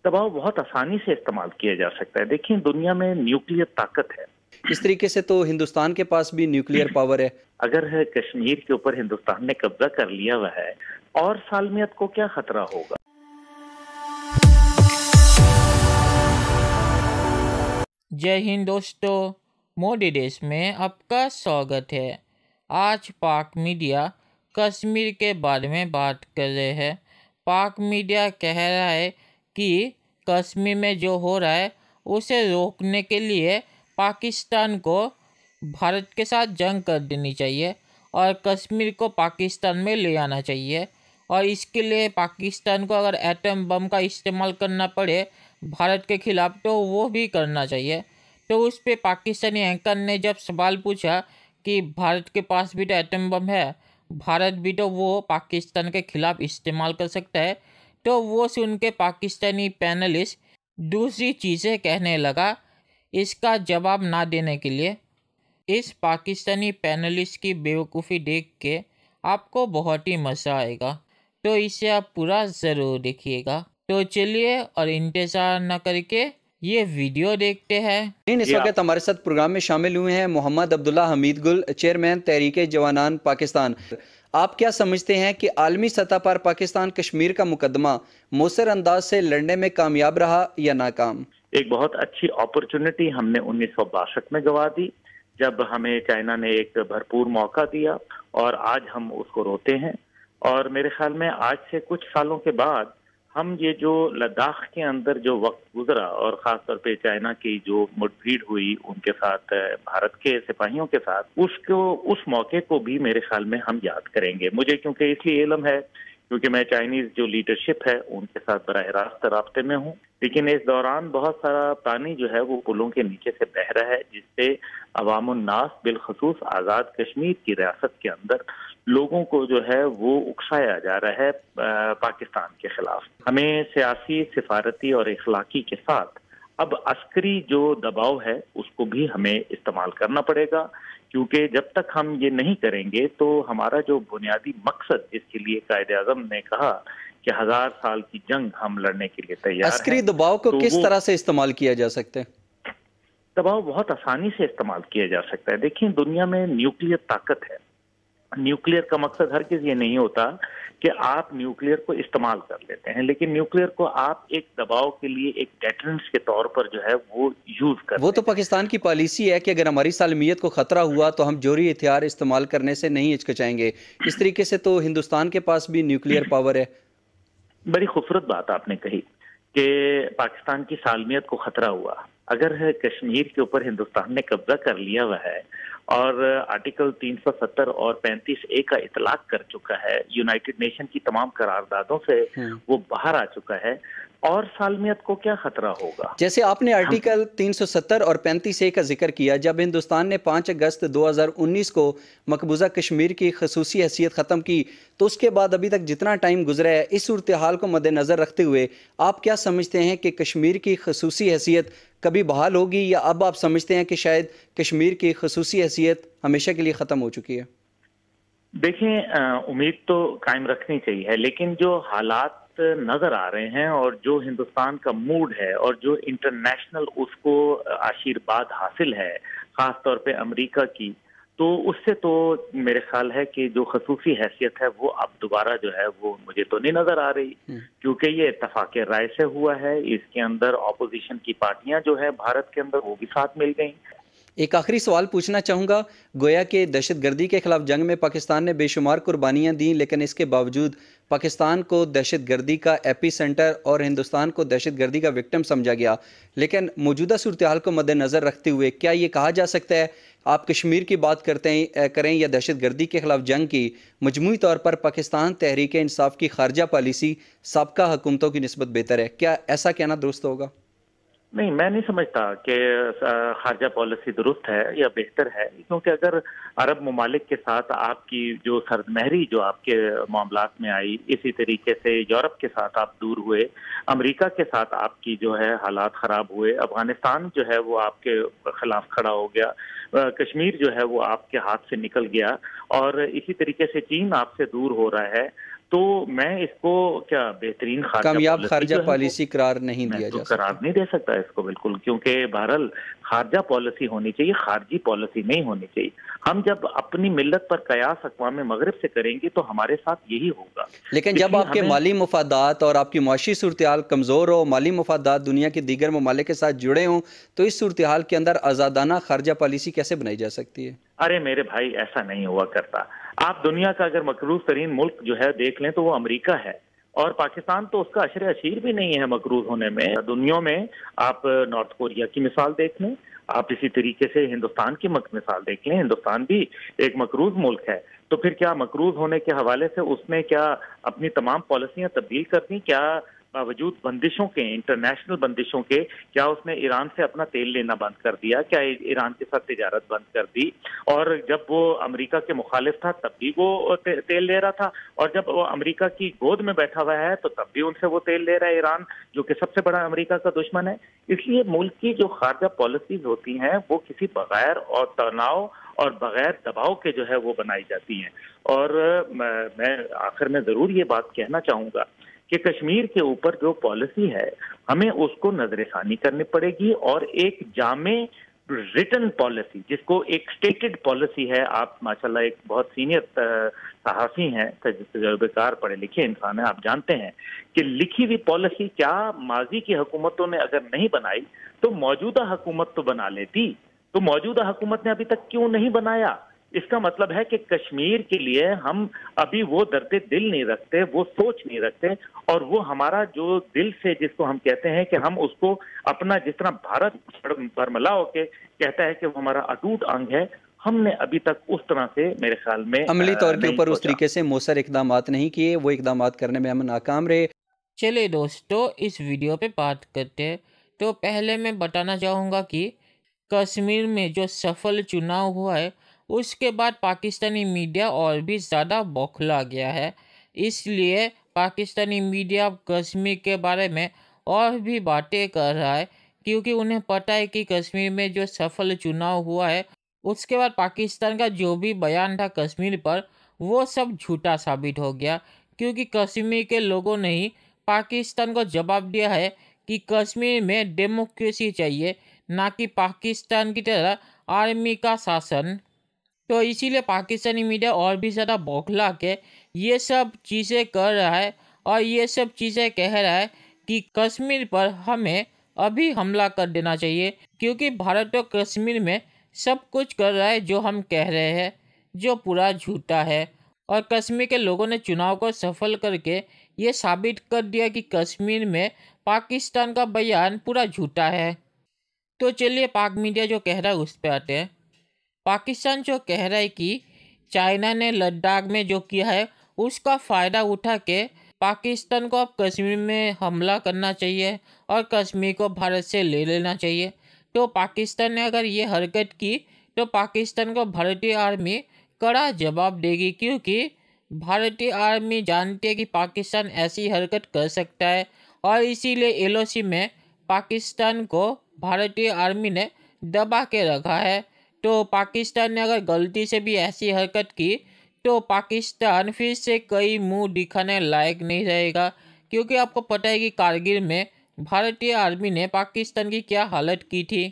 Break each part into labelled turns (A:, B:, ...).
A: दबाव बहुत आसानी से इस्तेमाल किया जा सकता है। देखिए, दुनिया में न्यूक्लियर ताकत है।
B: इस तरीके से तो हिंदुस्तान के पास भी न्यूक्लियर पावर है।
A: अगर है कश्मीर के ऊपर हिंदुस्तान ने कब्जा कर लिया हुआ है, और सालमियत को क्या खतरा होगा।
C: जय हिंद दोस्तों, मोदी देश में आपका स्वागत है। आज पाक मीडिया कश्मीर के बारे में बात कर रहे हैं। पाक मीडिया कह रहा है कि कश्मीर में जो हो रहा है उसे रोकने के लिए पाकिस्तान को भारत के साथ जंग कर देनी चाहिए और कश्मीर को पाकिस्तान में ले आना चाहिए, और इसके लिए पाकिस्तान को अगर एटम बम का इस्तेमाल करना पड़े भारत के खिलाफ तो वो भी करना चाहिए। तो उस पे पाकिस्तानी एंकर ने जब सवाल पूछा कि भारत के पास भी तो एटम बम है, भारत भी तो वो पाकिस्तान के खिलाफ इस्तेमाल कर सकता है, तो वो सुन के पाकिस्तानी पैनलिस्ट दूसरी चीज़ें कहने लगा इसका जवाब ना देने के लिए। इस पाकिस्तानी पैनलिस्ट की बेवकूफ़ी देख के आपको बहुत ही मज़ा आएगा, तो इसे आप पूरा ज़रूर देखिएगा। तो चलिए और इंतज़ार न करके ये वीडियो देखते हैं।
B: इस वक्त हमारे साथ प्रोग्राम में शामिल हुए हैं मोहम्मद अब्दुल्ला हमीद गुल, चेयरमैन तहरीक जवानान पाकिस्तान। आप क्या समझते हैं कि आलमी सतह पर पाकिस्तान कश्मीर का मुकदमा मौसर अंदाज से लड़ने में कामयाब रहा या नाकाम?
A: एक बहुत अच्छी अपॉर्चुनिटी हमने 1962 में गंवा दी, जब हमें चाइना ने एक भरपूर मौका दिया, और आज हम उसको रोते हैं। और मेरे ख्याल में आज से कुछ सालों के बाद हम ये जो लद्दाख के अंदर जो वक्त गुजरा, और ख़ास तौर पे चाइना की जो मुठभेड़ हुई उनके साथ, भारत के सिपाहियों के साथ, उस मौके को भी मेरे ख्याल में हम याद करेंगे। मुझे क्योंकि इसलिए इल्म है क्योंकि मैं चाइनीज जो लीडरशिप है उनके साथ बराह रास्त राब्ते में हूँ। लेकिन इस दौरान बहुत सारा पानी जो है वो पुलों के नीचे से बह रहा है, जिससे अवामुन नास बिलखसूस आज़ाद कश्मीर की रियासत के अंदर लोगों को जो है वो उकसाया जा रहा है पाकिस्तान के खिलाफ। हमें सियासी, सिफारती और इखलाकी के साथ अब अस्करी जो दबाव है उसको भी हमें इस्तेमाल करना पड़ेगा, क्योंकि जब तक हम ये नहीं करेंगे तो हमारा जो बुनियादी मकसद, जिसके लिए कायदे-आज़म ने कहा कि 1000 साल की जंग हम लड़ने के लिए तैयार हैं,
B: अस्करी दबाव को
A: तो
B: किस तरह से इस्तेमाल किया जा सकता है?
A: दबाव बहुत आसानी से इस्तेमाल किया जा सकता है। देखिए, दुनिया में न्यूक्लियर ताकत है। न्यूक्लियर का मकसद हर किसी ये नहीं होता कि आप न्यूक्लियर को इस्तेमाल कर लेते हैं, लेकिन न्यूक्लियर को आप एक दबाव के लिए, एक डेटरेंस के तौर पर जो है वो यूज कर।
B: वो तो पाकिस्तान की पॉलिसी है कि अगर हमारी सालमियत को खतरा हुआ तो हम जोहरी हथियार इस्तेमाल करने से नहीं हिचकिचाएंगे। इस तरीके से तो हिंदुस्तान के पास भी न्यूक्लियर पावर है।
A: बड़ी खूबसूरत बात आपने कही कि पाकिस्तान की सालमियत को खतरा हुआ। अगर है कश्मीर के ऊपर हिंदुस्तान ने कब्जा कर लिया हुआ है और आर्टिकल 370 और 35A का इतलाक कर चुका है, यूनाइटेड नेशन की तमाम करारदादों से वो बाहर आ चुका है, और सालमियत को क्या खतरा होगा।
B: जैसे आपने आर्टिकल 370 और 35A का जिक्र किया, जब हिंदुस्तान ने 5 अगस्त 2019 को मकबूजा कश्मीर की खसूसी हैसियत ख़त्म की, तो उसके बाद अभी तक जितना टाइम गुजरा है, इस सूरत हाल को मद्देनज़र रखते हुए आप क्या समझते हैं कि कश्मीर की खसूसी हैसियत कभी बहाल होगी, या अब आप समझते हैं कि शायद कश्मीर की खसूसी हैसियत हमेशा के लिए ख़त्म हो चुकी है?
A: देखें, उम्मीद तो कायम रखनी चाहिए, लेकिन जो हालात नजर आ रहे हैं और जो हिंदुस्तान का मूड है और जो इंटरनेशनल उसको आशीर्वाद हासिल है, खास तौर पे अमेरिका की, तो उससे तो मेरे ख्याल है कि जो खसूसी हैसियत है वो अब दोबारा जो है वो मुझे तो नहीं नजर आ रही, क्योंकि ये इत्तफाक राय से हुआ है। इसके अंदर ऑपोजिशन की पार्टियां जो है भारत के अंदर वो भी साथ मिल गई।
B: एक आखिरी सवाल पूछना चाहूँगा। गोया के दहशतगर्दी के खिलाफ जंग में पाकिस्तान ने बेशुमार कुर्बानियाँ दी, लेकिन इसके बावजूद पाकिस्तान को दहशतगर्दी का एपी सेंटर और हिंदुस्तान को दहशतगर्दी का विक्टिम समझा गया। लेकिन मौजूदा सूरत हाल को मद्देनज़र रखते हुए क्या ये कहा जा सकता है, आप कश्मीर की बात करें या दहशतगर्दी के खिलाफ जंग की, मजमूई तौर पर पाकिस्तान तहरीक इंसाफ की खारजा पॉलिसी साबका हुकूमतों की निस्बत बेहतर है? क्या ऐसा कहना दुरुस्त होगा?
A: नहीं, मैं नहीं समझता कि खारजा पॉलिसी दुरुस्त है या बेहतर है, क्योंकि अगर अरब ममालिक के साथ आपकी जो सरदमहरी जो आपके मामलात में आई, इसी तरीके से यूरोप के साथ आप दूर हुए, अमेरिका के साथ आपकी जो है हालात ख़राब हुए, अफगानिस्तान जो है वो आपके खिलाफ खड़ा हो गया, कश्मीर जो है वो आपके हाथ से निकल गया, और इसी तरीके से चीन आपसे दूर हो रहा है, तो मैं इसको क्या बेहतरीन
B: कामयाब
A: पॉलिसी
B: खारजा
A: जो है वो
B: पॉलिसी करार नहीं
A: मैं
B: दिया
A: तो
B: जा
A: करार
B: सकता।
A: नहीं दे सकता इसको बिल्कुल, क्योंकि बहरहाल खारजा पॉलिसी होनी चाहिए, खारजी पॉलिसी नहीं होनी चाहिए। हम जब अपनी मिल्लत पर कयास अक़वाम मगरिब से करेंगे तो हमारे साथ यही होगा।
B: लेकिन जब
A: इसलिए
B: आपके
A: हमें
B: माली मफादात और आपकी मुआशी सूरत-ए-हाल कमज़ोर हो, माली मफादात दुनिया के दीगर ममालिक के साथ जुड़े हों, तो इस सूरत-ए-हाल के अंदर आज़ादाना खारजा पॉलिसी कैसे बनाई जा सकती है?
A: अरे मेरे भाई, ऐसा नहीं हुआ करता। आप दुनिया का अगर मकरूज़ तरीन मुल्क जो है देख लें तो वो अमेरिका है, और पाकिस्तान तो उसका अशर अशीर भी नहीं है मकरूज़ होने में। दुनिया में आप नॉर्थ कोरिया की मिसाल देख लें, आप इसी तरीके से हिंदुस्तान की मिसाल देख लें। हिंदुस्तान भी एक मकरूज़ मुल्क है, तो फिर क्या मकरूज़ होने के हवाले से उसने क्या अपनी तमाम पॉलिसियां तब्दील कर दी? क्या बावजूद बंदिशों के, इंटरनेशनल बंदिशों के, क्या उसने ईरान से अपना तेल लेना बंद कर दिया? क्या ईरान के साथ तिजारत बंद कर दी? और जब वो अमेरिका के मुखालिफ था तब भी वो तेल ले रहा था, और जब वो अमेरिका की गोद में बैठा हुआ है तो तब भी उनसे वो तेल ले रहा है ईरान, जो कि सबसे बड़ा अमेरिका का दुश्मन है। इसलिए मुल्क की जो खारजा पॉलिसीज होती हैं वो किसी बगैर और तनाव और बगैर दबाव के जो है वो बनाई जाती हैं। और मैं आखिर में जरूर ये बात कहना चाहूंगा कि कश्मीर के ऊपर जो पॉलिसी है हमें उसको नजरसानी करनी पड़ेगी, और एक जामे रिटन पॉलिसी, जिसको एक स्टेटेड पॉलिसी है। आप माशाल्लाह एक बहुत सीनियर सहाफ़ी हैं, तजुर्बेकार पढ़े लिखे इंसान हैं, आप जानते हैं कि लिखी हुई पॉलिसी क्या माजी की हुकूमतों ने अगर नहीं बनाई तो मौजूदा हुकूमत तो बना लेती। तो मौजूदा हुकूमत ने अभी तक क्यों नहीं बनाया? इसका मतलब है कि कश्मीर के लिए हम अभी वो दर्द दिल नहीं रखते, वो सोच नहीं रखते, और वो हमारा जो दिल से जिसको हम कहते हैं कि हम उसको अपना, जिस तरह भारत बरमला होके कहता है कि वो हमारा अटूट अंग है, हमने अभी तक उस तरह से मेरे ख्याल में
B: अमली तौर के
A: नहीं
B: ऊपर उस
A: सोचा।
B: तरीके से मौसर इकदामात नहीं किए, वो इकदामात करने में हम नाकाम रहे।
C: चलिए दोस्तों, इस वीडियो पे बात करते हैं। तो पहले मैं बताना चाहूँगा कि कश्मीर में जो सफल चुनाव हुआ है उसके बाद पाकिस्तानी मीडिया और भी ज़्यादा बौखला गया है। इसलिए पाकिस्तानी मीडिया कश्मीर के बारे में और भी बातें कर रहा है, क्योंकि उन्हें पता है कि कश्मीर में जो सफल चुनाव हुआ है उसके बाद पाकिस्तान का जो भी बयान था कश्मीर पर वो सब झूठा साबित हो गया, क्योंकि कश्मीर के लोगों ने ही पाकिस्तान को जवाब दिया है कि कश्मीर में डेमोक्रेसी चाहिए, ना कि पाकिस्तान की तरह आर्मी का शासन। तो इसीलिए पाकिस्तानी मीडिया और भी ज़्यादा बौखला के ये सब चीज़ें कर रहा है, और ये सब चीज़ें कह रहा है कि कश्मीर पर हमें अभी हमला कर देना चाहिए, क्योंकि भारत तो कश्मीर में सब कुछ कर रहा है जो हम कह रहे हैं, जो पूरा झूठा है। और कश्मीर के लोगों ने चुनाव को सफल करके ये साबित कर दिया कि कश्मीर में पाकिस्तान का बयान पूरा झूठा है। तो चलिए पाक मीडिया जो कह रहा है उस पर आते हैं। पाकिस्तान जो कह रहा है कि चाइना ने लद्दाख में जो किया है उसका फ़ायदा उठा के पाकिस्तान को अब कश्मीर में हमला करना चाहिए और कश्मीर को भारत से ले लेना चाहिए। तो पाकिस्तान ने अगर ये हरकत की तो पाकिस्तान को भारतीय आर्मी कड़ा जवाब देगी, क्योंकि भारतीय आर्मी जानती है कि पाकिस्तान ऐसी हरकत कर सकता है, और इसीलिए एलओसी में पाकिस्तान को भारतीय आर्मी ने दबा के रखा है। तो पाकिस्तान ने अगर गलती से भी ऐसी हरकत की तो पाकिस्तान फिर से कई मुंह दिखाने लायक नहीं रहेगा, क्योंकि आपको पता है कि कारगिल में भारतीय आर्मी ने पाकिस्तान की क्या हालत की थी।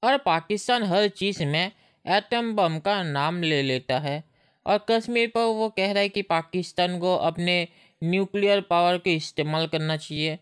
C: और पाकिस्तान हर चीज़ में एटम बम का नाम ले लेता है, और कश्मीर पर वो कह रहा है कि पाकिस्तान को अपने न्यूक्लियर पावर का इस्तेमाल करना चाहिए।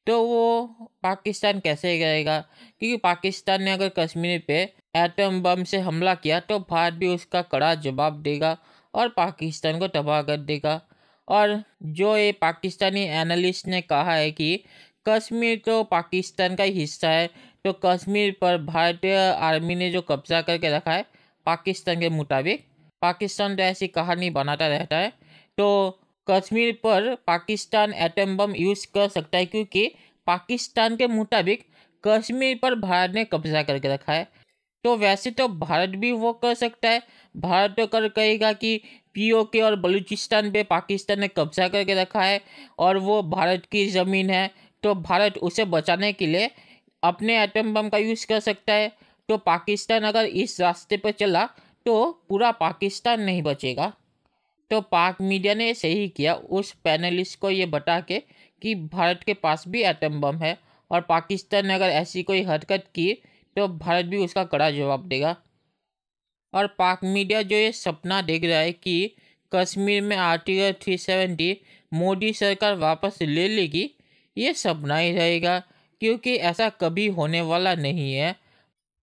C: तो वो पाकिस्तान कैसे करेगा, क्योंकि पाकिस्तान ने अगर कश्मीर पे एटम बम से हमला किया तो भारत भी उसका कड़ा जवाब देगा और पाकिस्तान को तबाह कर देगा। और जो ये पाकिस्तानी एनालिस्ट ने कहा है कि कश्मीर तो पाकिस्तान का ही हिस्सा है, तो कश्मीर पर भारतीय आर्मी ने जो कब्जा करके रखा है पाकिस्तान के मुताबिक, पाकिस्तान तो ऐसी कहानी बनाता रहता है, तो कश्मीर पर पाकिस्तान एटम बम यूज़ कर सकता है, क्योंकि पाकिस्तान के मुताबिक कश्मीर पर भारत ने कब्जा करके रखा है। तो वैसे तो भारत भी वो कर सकता है, भारत तो कर कहेगा कि पीओके और बलूचिस्तान पे पाकिस्तान ने कब्जा करके रखा है और वो भारत की ज़मीन है, तो भारत उसे बचाने के लिए अपने एटम बम का यूज़ कर सकता है। तो पाकिस्तान अगर इस रास्ते पर चला तो पूरा पाकिस्तान नहीं बचेगा। तो पाक मीडिया ने सही किया उस पैनलिस्ट को ये बता के कि भारत के पास भी एटम बम है और पाकिस्तान ने अगर ऐसी कोई हरकत की तो भारत भी उसका कड़ा जवाब देगा। और पाक मीडिया जो ये सपना देख रहा है कि कश्मीर में आर्टिकल 370 मोदी सरकार वापस ले लेगी, ये सपना ही रहेगा, क्योंकि ऐसा कभी होने वाला नहीं है।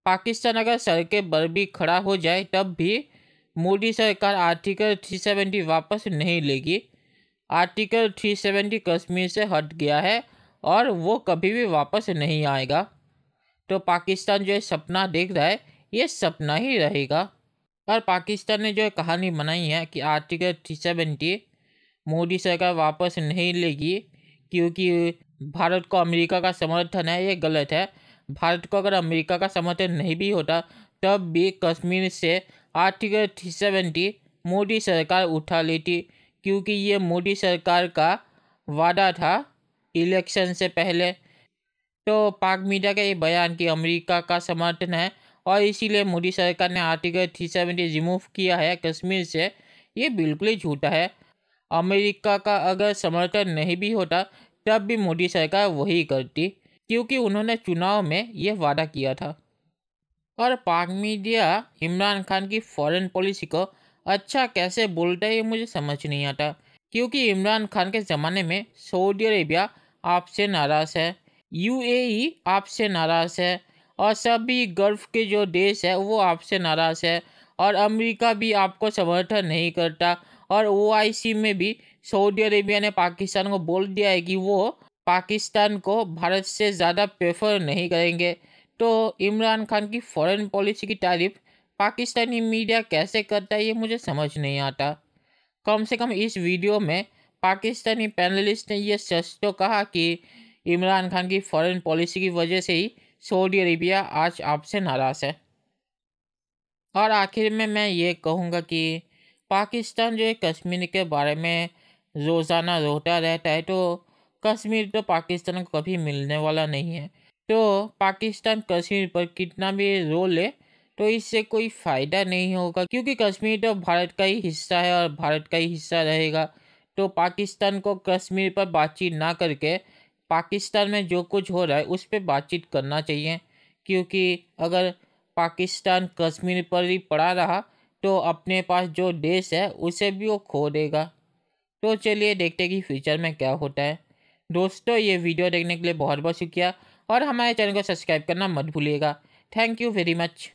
C: पाकिस्तान अगर सड़कें पर भी खड़ा हो जाए तब भी मोदी सरकार आर्टिकल 370 वापस नहीं लेगी। आर्टिकल 370 कश्मीर से हट गया है और वो कभी भी वापस नहीं आएगा। तो पाकिस्तान जो सपना देख रहा है ये सपना ही रहेगा। और पाकिस्तान ने जो कहानी बनाई है कि आर्टिकल 370 मोदी सरकार वापस नहीं लेगी क्योंकि भारत को अमेरिका का समर्थन है, ये गलत है। भारत को अगर अमेरिका का समर्थन नहीं भी होता तब भी कश्मीर से आर्टिकल 370 मोदी सरकार उठा लेती, क्योंकि ये मोदी सरकार का वादा था इलेक्शन से पहले। तो पाक मीडिया का ये बयान कि अमेरिका का समर्थन है और इसीलिए मोदी सरकार ने आर्टिकल 370 रिमूव किया है कश्मीर से, ये बिल्कुल ही झूठा है। अमेरिका का अगर समर्थन नहीं भी होता तब भी मोदी सरकार वही करती, क्योंकि उन्होंने चुनाव में ये वादा किया था। और पाक मीडिया इमरान खान की फॉरेन पॉलिसी को अच्छा कैसे बोलता है ये मुझे समझ नहीं आता, क्योंकि इमरान खान के ज़माने में सऊदी अरेबिया आपसे नाराज़ है, यूएई आपसे नाराज़ है और सभी गल्फ के जो देश है वो आपसे नाराज़ है और अमेरिका भी आपको समर्थन नहीं करता। और ओआईसी में भी सऊदी अरेबिया ने पाकिस्तान को बोल दिया है कि वो पाकिस्तान को भारत से ज़्यादा प्रेफर नहीं करेंगे। तो इमरान खान की फॉरेन पॉलिसी की तारीफ पाकिस्तानी मीडिया कैसे करता है ये मुझे समझ नहीं आता। कम से कम इस वीडियो में पाकिस्तानी पैनलिस्ट ने यह सच तो कहा कि इमरान खान की फॉरेन पॉलिसी की वजह से ही सऊदी अरेबिया आज आपसे नाराज़ है। और आखिर में मैं ये कहूँगा कि पाकिस्तान जो है कश्मीर के बारे में रोज़ाना रोता रहता है, तो कश्मीर तो पाकिस्तान को कभी मिलने वाला नहीं है। तो पाकिस्तान कश्मीर पर कितना भी रो ले तो इससे कोई फ़ायदा नहीं होगा, क्योंकि कश्मीर तो भारत का ही हिस्सा है और भारत का ही हिस्सा रहेगा। तो पाकिस्तान को कश्मीर पर बातचीत ना करके पाकिस्तान में जो कुछ हो रहा है उस पर बातचीत करना चाहिए, क्योंकि अगर पाकिस्तान कश्मीर पर ही पड़ा रहा तो अपने पास जो देश है उसे भी वो खो देगा। तो चलिए देखते हैं कि फ्यूचर में क्या होता है। दोस्तों ये वीडियो देखने के लिए बहुत बहुत शुक्रिया और हमारे चैनल को सब्सक्राइब करना मत भूलिएगा। Thank you very much.